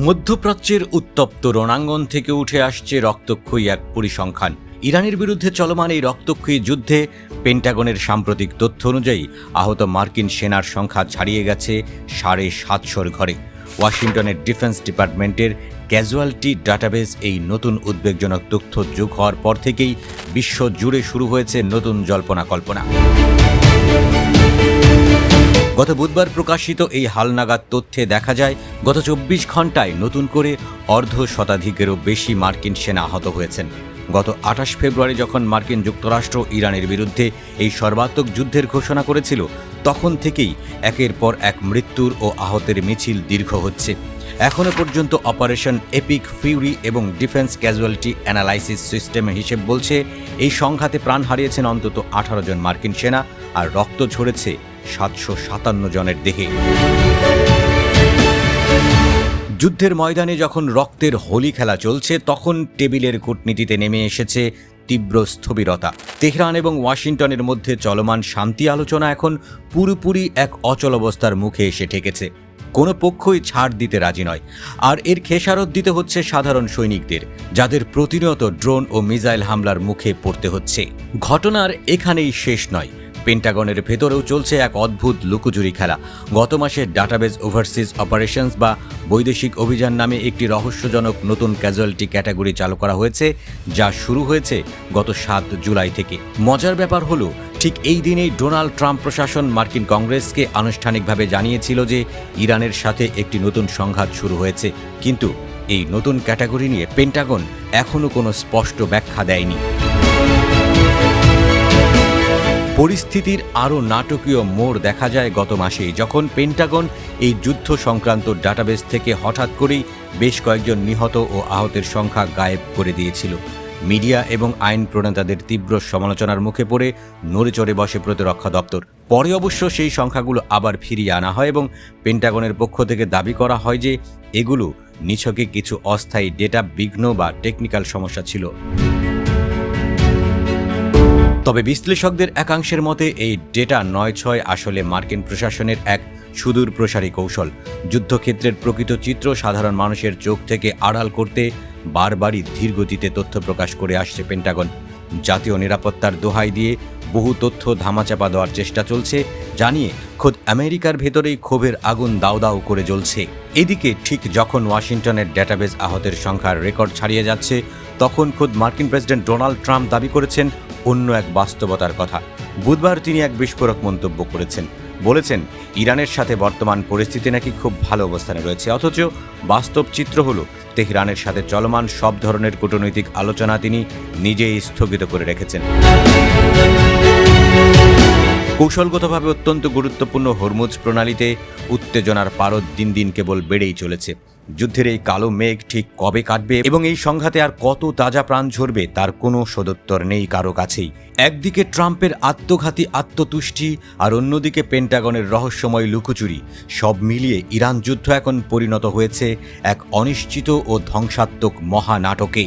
মধ্যপ্রাচ্যের উত্তপ্ত রণাঙ্গন থেকে উঠে আসছে রক্তক্ষয়ী এক পরিসংখ্যান। ইরানের বিরুদ্ধে চলমান এই রক্তক্ষয়ী যুদ্ধে পেন্টাগনের সাম্প্রতিক তথ্য অনুযায়ী আহত মার্কিন সেনার সংখ্যা ছাড়িয়ে গেছে 750-র ঘরে। ওয়াশিংটনের ডিফেন্স ডিপার্টমেন্টের ক্যাজুয়ালিটি ডাটাবেজ এই নতুন উদ্বেগজনক তথ্য যোগ হওয়ার পর থেকেই বিশ্ব জুড়ে শুরু হয়েছে নতুন জল্পনা কল্পনা। গত বুধবার প্রকাশিত এই হালনাগাদ তথ্যে দেখা যায়, গত 24 ঘণ্টায় নতুন করে অর্ধশতাধিকেরও বেশি মার্কিন সেনা আহত হয়েছেন। গত 28 ফেব্রুয়ারি যখন মার্কিন যুক্তরাষ্ট্র ইরানের বিরুদ্ধে এই সর্বাত্মক যুদ্ধের ঘোষণা করেছিল, তখন থেকেই একের পর এক মৃত্যুর ও আহতের মিছিল দীর্ঘ হচ্ছে। এখনও পর্যন্ত অপারেশন এপিক ফিউরি এবং ডিফেন্স ক্যাজুয়ালিটি অ্যানালাইসিস সিস্টেমের হিসেব বলছে, এই সংঘাতে প্রাণ হারিয়েছেন অন্তত 18 জন মার্কিন সেনা আর রক্ত ঝরেছে 757 জনের দেহে। যুদ্ধের ময়দানে যখন রক্তের হোলি খেলা চলছে, তখন টেবিলের কূটনীতিতে নেমে এসেছে তীব্র স্থবিরতা। তেহরান এবং ওয়াশিংটনের মধ্যে চলমান শান্তি আলোচনা এখন পুরোপুরি এক অচল অবস্থার মুখে এসে ঠেকেছে। কোনো পক্ষই ছাড় দিতে রাজি নয়, আর এর খেসারত দিতে হচ্ছে সাধারণ সৈনিকদের, যাদের প্রতিনিয়ত ড্রোন ও মিসাইল হামলার মুখে পড়তে হচ্ছে। ঘটনার এখানেই শেষ নয়, পেন্টাগনের ভেতরেও চলছে এক অদ্ভুত লুকোচুরি খেলা। গত মাসে ডাটাবেজ ওভারসিজ অপারেশনস বা বৈদেশিক অভিযান নামে একটি রহস্যজনক নতুন ক্যাজুয়ালিটি ক্যাটাগরি চালু করা হয়েছে, যা শুরু হয়েছে গত 7 জুলাই থেকে। মজার ব্যাপার হলো, ঠিক এই দিনেই ডোনাল্ড ট্রাম্প প্রশাসন মার্কিন কংগ্রেসকে আনুষ্ঠানিকভাবে জানিয়েছিল যে ইরানের সাথে একটি নতুন সংঘাত শুরু হয়েছে, কিন্তু এই নতুন ক্যাটাগরি নিয়ে পেন্টাগন এখনও কোনো স্পষ্ট ব্যাখ্যা দেয়নি। পরিস্থিতির আরও নাটকীয় মোড় দেখা যায় গত মাসেই, যখন পেন্টাগন এই যুদ্ধ সংক্রান্ত ডাটাবেস থেকে হঠাৎ করেই বেশ কয়েকজন নিহত ও আহতের সংখ্যা গায়েব করে দিয়েছিল। মিডিয়া এবং আইন প্রণেতাদের তীব্র সমালোচনার মুখে পড়ে নড়েচড়ে বসে প্রতিরক্ষা দপ্তর। পরে অবশ্য সেই সংখ্যাগুলো আবার ফিরিয়ে আনা হয় এবং পেন্টাগনের পক্ষ থেকে দাবি করা হয় যে এগুলো নিছকে কিছু অস্থায়ী ডেটা বিঘ্ন বা টেকনিক্যাল সমস্যা ছিল। তবে বিশ্লেষকদের একাংশের মতে এই ডেটা 9/6 আসলে মার্কিন প্রশাসনের এক সুদূর প্রসারী কৌশল। যুদ্ধক্ষেত্রের প্রকৃত চিত্র সাধারণ মানুষের চোখ থেকে আড়াল করতে বারবারই ধীর গতিতে তথ্য প্রকাশ করে আসছে পেন্টাগন। জাতীয় নিরাপত্তার দোহাই দিয়ে বহু তথ্য ধামাচাপা দেওয়ার চেষ্টা চলছে, জানিয়ে খোদ আমেরিকার ভেতরেই ক্ষোভের আগুন দাউ দাউ করে জ্বলছে। এদিকে ঠিক যখন ওয়াশিংটনের ডেটাবেজ আহতের সংখ্যার রেকর্ড ছাড়িয়ে যাচ্ছে, তখন খোদ মার্কিন প্রেসিডেন্ট ডোনাল্ড ট্রাম্প দাবি করেছেন অন্য এক বাস্তবতার কথা। বুধবার তিনি এক বিস্ফোরক মন্তব্য করেছেন, বলেছেন ইরানের সাথে বর্তমান পরিস্থিতি নাকি খুব ভালো অবস্থানে রয়েছে, অথচ বাস্তব চিত্র হলো তেহরানের সাথে চলমান সব ধরনের কূটনৈতিক আলোচনা তিনি নিজেই স্থগিত করে রেখেছেন। কৌশলগতভাবে অত্যন্ত গুরুত্বপূর্ণ হরমুজ প্রণালীতে উত্তেজনার পারদ দিন দিন কেবল বেড়েই চলেছে। যুদ্ধের এই কালো মেঘ ঠিক কবে কাটবে এবং এই সংঘাতে আর কত তাজা প্রাণ ঝরবে, তার কোনো সদুত্তর নেই কারো কাছেই। একদিকে ট্রাম্পের আত্মঘাতী আত্মতুষ্টি, আর অন্যদিকে পেন্টাগনের রহস্যময় লুকোচুরি, সব মিলিয়ে ইরান যুদ্ধ এখন পরিণত হয়েছে এক অনিশ্চিত ও ধ্বংসাত্মক মহানাটকে।